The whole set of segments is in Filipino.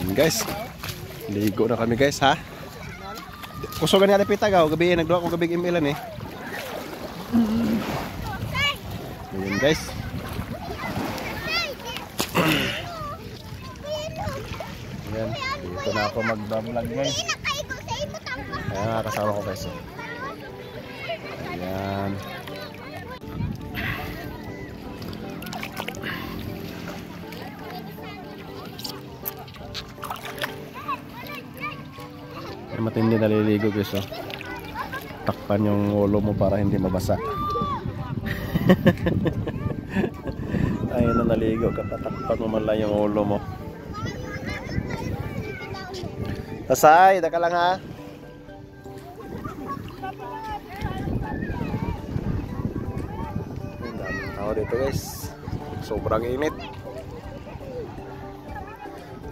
Yan guys, ligo na kami guys ha. Kusogan ni Alipita gaw, gabi nagduwa ko gabi imilan eh. Yan guys. Yan, dito na ako mag-vlog guys. Ayan, kasama ko guys. Ayan. Matindi naliligo guys oh. Takpan yung ulo mo para hindi mabasa. Ayun na naligo ka, tatakpan mo man lang yung ulo mo. Tasay, daka lang ha. Ang daming tao dito guys. Sobrang init.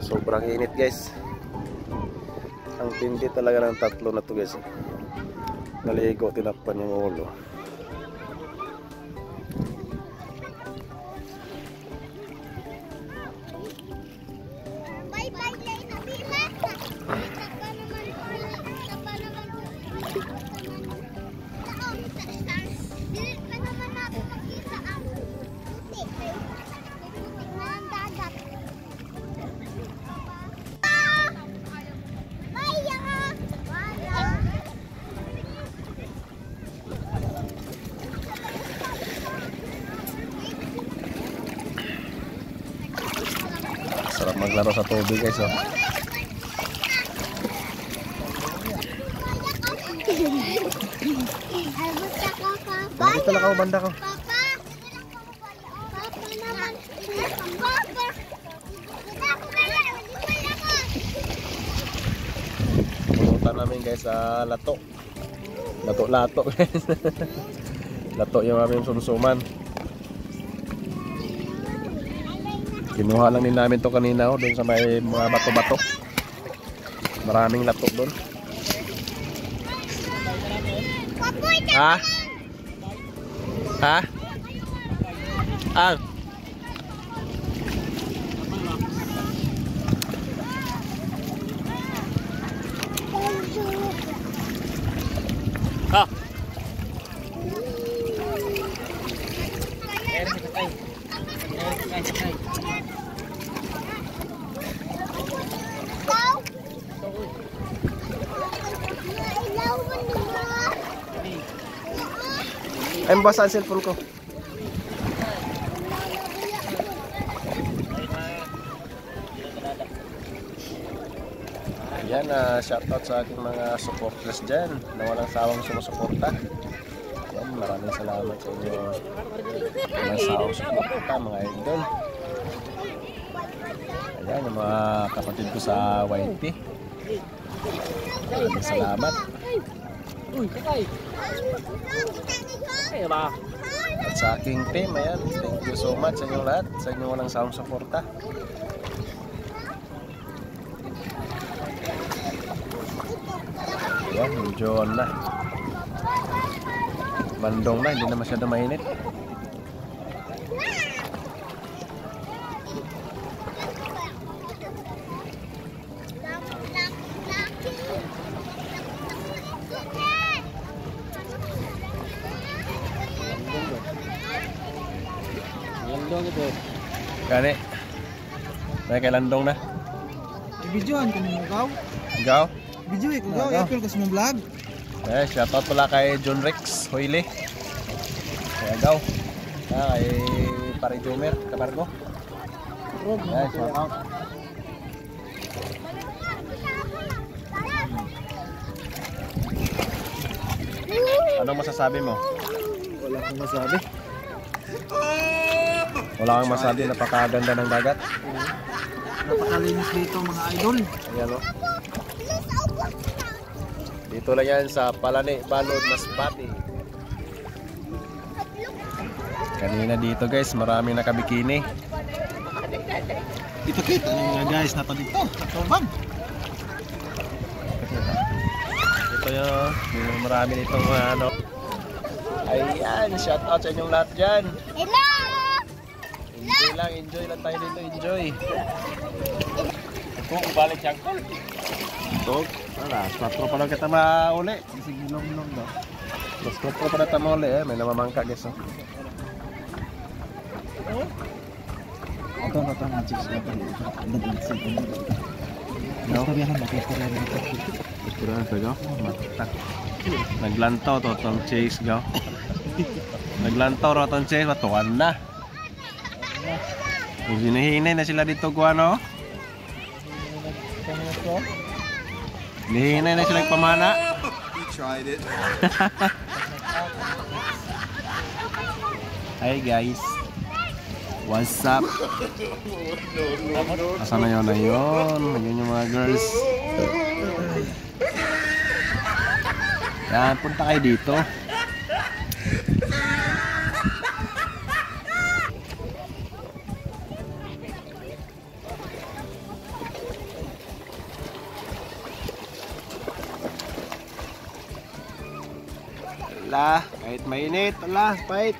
Sobrang init guys. Ang tindi talaga ng tatlo na to guys. Naligo, tinakpan yung ulo. Sarap maglaro sa tubig guys oh. Dito lang ako, banda ko. Pumunta namin guys sa lato. Lato guys. Lato yung aming sumsuman. Kinuha lang din namin to kanina oh, doon sa may mga bato-bato. Maraming lato doon. Ha? Ha? Ah. Ha? Ay, mabasa ang cellphone ko. Ayan, shoutout sa aking mga supporters dyan na walang sawang sumusuporta. Ayan, maraming salamat sa inyo. Walang sawang suporta, mga idol. Ayan, yung mga kapatid ko sa YT. Maraming salamat. At sa aking team, ayan, thank you so much sa inyong lahat, sa inyong walang sawang suporta. Ayan, medyo na bandong na, hindi na masyado mainit. Gani. May kay landong na. I-videoan ka nimo gaw. Gaw? Video ko gaw, i-upload ka sa mong vlog. Eh, shoutout pala kay John Rex Hoyle. Kaya gaw. Kay Pare Jomer Camargo. Eh, shoutout. Anong masasabi mo? Wala akong masabi. Wala kang masabi, napakaganda ng dagat. Napakalinis dito mga idol. Ayan o. Dito lang yan sa Palani, Balod, Masbate. Kanina dito guys, maraming nakabikini. Dito kita nga guys, nato dito. Tubag. Ito yung marami nitong ano. Ayan, shout out sa inyong lahat dyan. Enjoy lang tayo dito, enjoy. Kung balik siya ko. Ito, alas 4 pa lang kita mauli. Sige, long daw. Alas 4 pa na kita mauli may namamangka guys. Oh. Ito na chips na pa. No? Istoryahan ba? Istoryahan pa gaw? Matak. Naglantaw to tong chase gaw. Naglantaw ro tong chase, matuwan na. Hinihinay na sila dito ko ano? Hinihinay na sila pamana. He tried it. Hi guys. What's up? Asan na yun? Ayun yung mga girls. Yan, punta kayo dito. Ala, kahit mainit, ala, fight.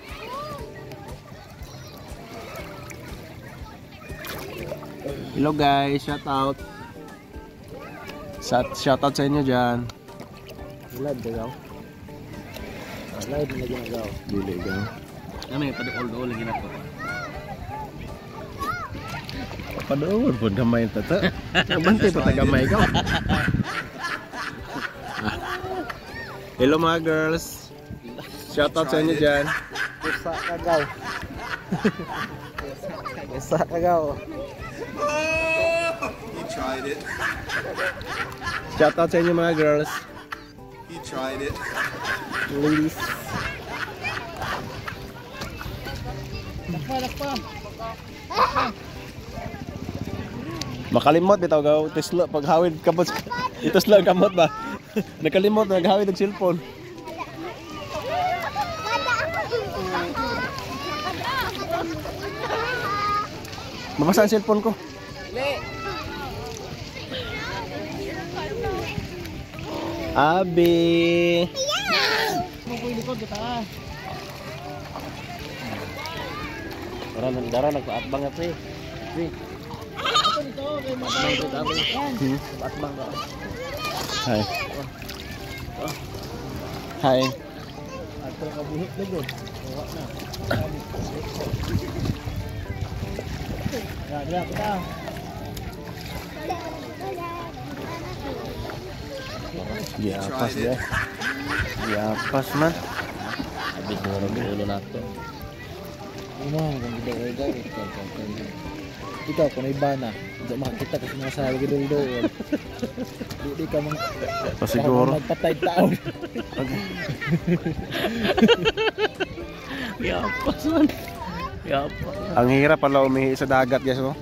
Hello guys, shout out. Shout out sa inyo dyan. Live ba gaw? Live na ginagaw. Dili gaw. Kami padu-ol lagi na ko. Padu-ol po gamay tata. Bantay pa tagamay gaw. Hello mga girls. Shout out sa inyo dyan. Pusa ka gaw. Pusa ka gaw. He tried it. Shout out sa inyo mga girls. He tried it. Ladies. Makalimot bitaw gaw Tesla paghawid kamot. Ito lang kamot ba? Nakalimot naghawid og cellphone. Mabasa ang cellphone ko. Abi. Darah nagpaatbang at eh. Hai. Hai. Ato kabuhit na gud. Bawa na. Ya, kita. Diapas deh. Diapas man. Habis dulu nato. Una, kung gida-gida. Ikaw, kung iba na, hindi makakita kasi nasa gidol-doon. Di ka mang... Pasiguro. Magpatay taon. Diapas man. Diapas. Ang hirap pala umihi sa dagat guys oh.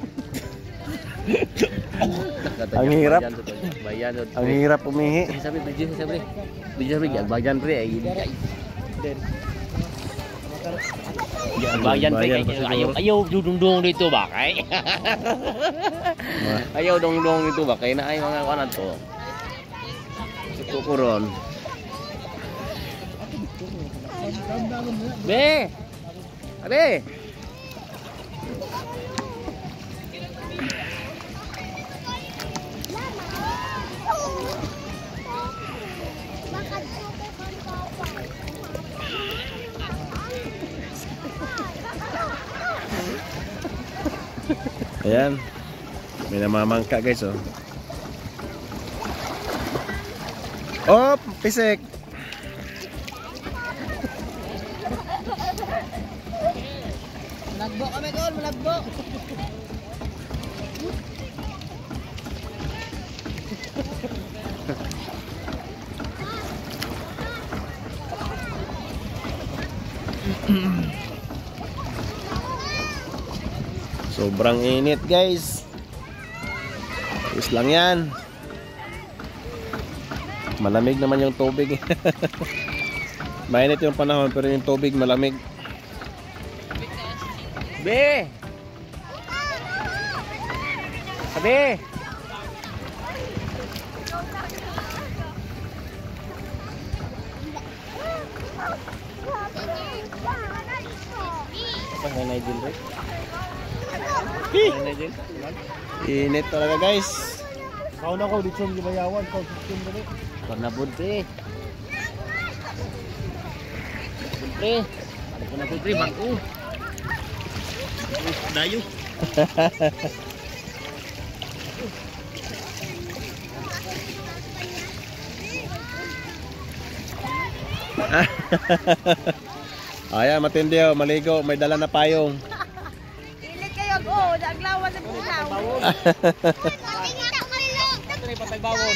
Ang hirap. Ang hirap umihi. Sabi bayan pre ay bayan pre ayaw dudong dito ba kay ayaw dong dito ba kay na ay mga kanan to tukuron be ade Ayan. May namamangka guys oh. Oh, pisik. Malagbo kami doon, malagbo. Sobrang init guys. Is lang yan. Malamig naman yung tubig. Mainit yung panahon pero yung tubig malamig. be sabi Apa na Nigel? Init talaga guys. Kauna ko dito sa gibayawan, kau system dali. Karena putri. Putri. Karena putri bangku. Dayu. Ayan, matindi oh, maligo, may dala na payong. Ilit kayo ko, naglawan sa bunaw. Ito ni patagbawon.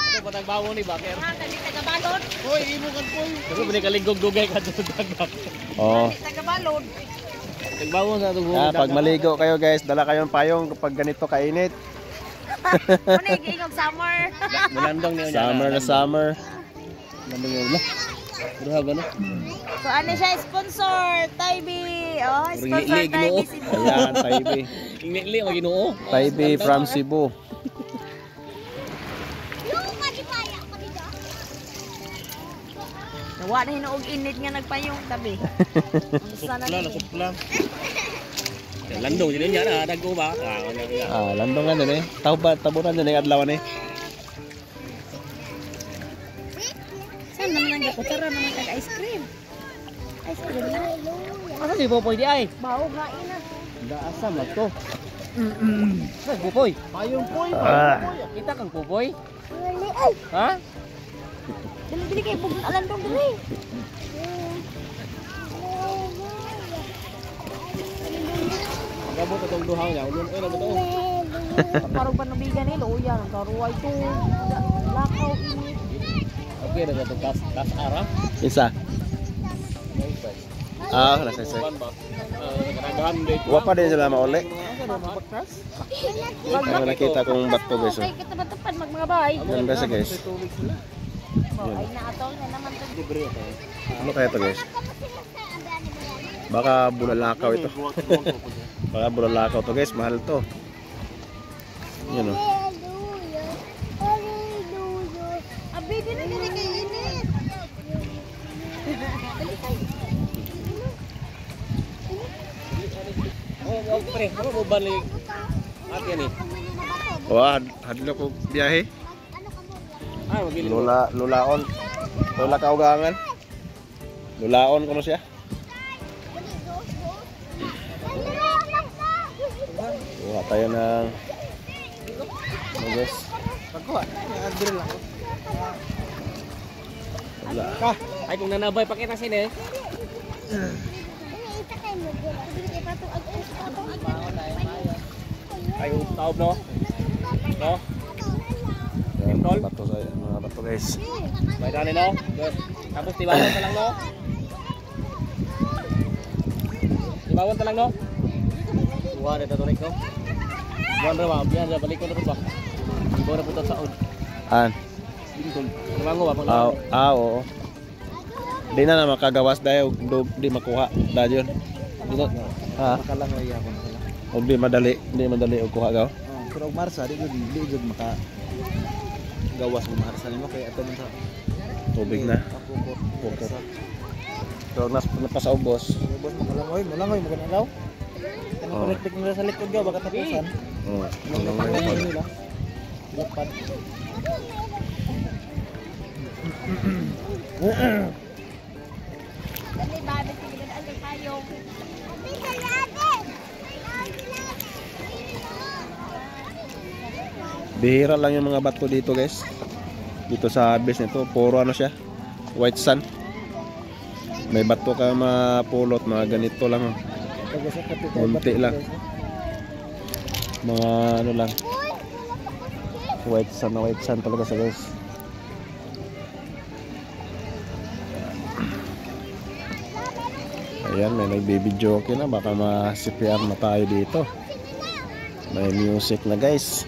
Ito patagbawon ni Baker. Kami tagabalod. Hoy, imo kan poy. Pero bini kaligog-dugay ka dito dagdag. Oh. Kami tagabalod. Tagbawon sa tubo. Pag maligo kayo guys, dala kayong payong kapag ganito kainit. Kunig, ingog summer. Mulandong niyo niya. Summer na summer. Landong niyo ulo. Duha gano. So ano siya, sponsor, Taibi. Oh, sponsor Ringi-lig Taibi mo. Cebu. Ayan, Taibi. Ingli mo Ginoo. Taibi from Cebu. Nawa na hinuog init nga nagpayong tabi. Sana Plan, na ako plan. Landong din niya na dagko ba? Landongan din eh. Tabunan din eh, adlawan eh. Saan naman ang gakutara naman kag-ice cream? Ice cream na. Asa si Popoy di ay? Baho nga ina. Daasam lang to. Ay, Popoy. Payong poy. Kita kang Popoy? Wali ay. Ha? Dili-dili kay bugn alandong dili. Gabot atong duhaw niya. Ulun ay nagto. Parang panubigan nila, uya nang karuway to. Lakaw init. Okay na to tas ara. Isa. Nasa isa. Kanagahan date. Wapa din sila mauli. Ano nakita kong bato guys. Ay katapad mga bay. Ganda siya guys. Ay naataw na naman to. Ano kaya to guys? Baka bulalakaw ito. Baka bulalakaw to guys, mahal to. Yun o. Abi din na kay init. Oh, pre, ano mo balik? Ate ni. Wah, hadlo ko biyahe. Ah, mabili. Lulaon. Lola kaugangan. Lulaon kono siya. Kuha tayo ng guys. Pagkuha, adre lang. Wala. Ay kung nanabay pakita sini. Ay taob no. No. Yan, mga bato saya, mga bato guys. May dali no. Tapos tibawon ta lang no. Tibawon ta lang no. Tuwa na taturik no. Buwan ra ba? Biyan ra balik ko na ba? Ibaw na putot sa od. An. Bingkol. Tumango ba pang Oo. Di na makagawas dahil di makuha dahil yun. Di na. Ha? Makalangoy ako na sila. O di madali og kuha gaw. Pero og Marsa, di gud maka gawas mo Marsa nimo kay ato man sa Tubig na. kapukot. Pukot. Pero napasaubos. Ubos makalangoy mo kana daw. Kanang kolektik nila sa likod gaw baka tapusan. Oo. Makalangoy nila. Lapad. Dali ba sige na ang payong. Bihira lang yung mga bato dito guys. Dito sa base nito, puro ano siya, white sand. May bato ka mapulot, mga ganito lang. Taga sa kapital. Konti lang. Mga ano lang. White sand talaga sa guys. Ayan, may nagbibidyo okay na, baka ma-CPR na tayo dito. May music na guys.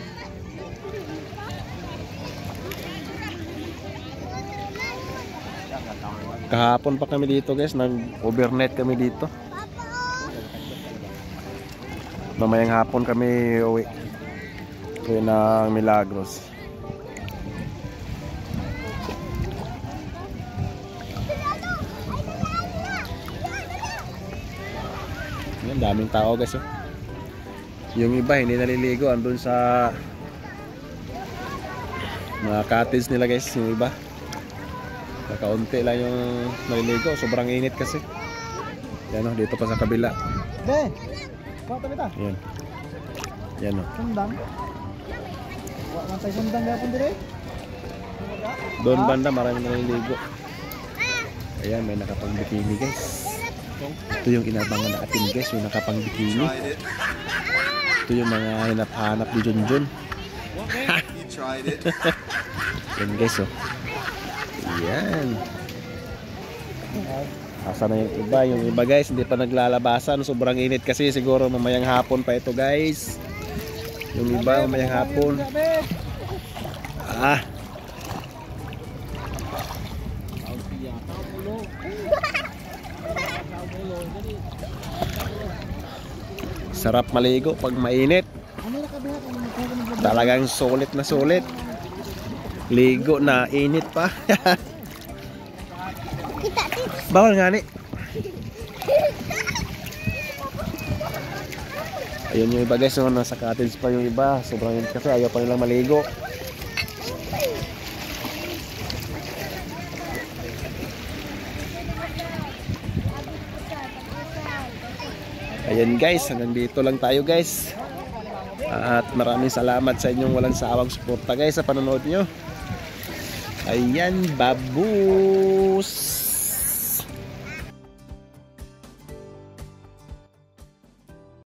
Kahapon pa kami dito guys, nag-overnight kami dito. Mamayang hapon kami uwi. Uwi ng Milagros. Yan, daming tao guys. Oh. Yung iba hindi naliligo, andun sa Mga cottage nila guys, yung iba. Nakaunti lang yung naliligo, sobrang init kasi. Yan o, dito pa sa kabila. Be, kuha tabi ta. Yan. Yan o. Sundang. Kuha man tayo sundang gapon dire. Doon banda, marami naliligo. Ayan, may nakapang bikini guys. Ito yung inabangan na atin guys, yung nakapang bikini. Tried it. Ito yung mga hinap-hanap ni Junjun. He tried it. Yan guys oh. Yan. Asa na yung iba? Yung iba guys, hindi pa naglalabasan. Sobrang init kasi siguro mamayang hapon pa ito guys. Yung iba mamayang hapon. Ah. Sarap maligo pag mainit. Talagang sulit na sulit. Ligo na init pa. Bawal nga ni. Ayun yung iba guys, so, nasa cottage pa yung iba. Sobrang init kasi ayaw pa nilang maligo. Ayan guys, hanggang dito lang tayo guys. At maraming salamat sa inyong walang sawang suporta guys sa panonood nyo. Ayan, babus!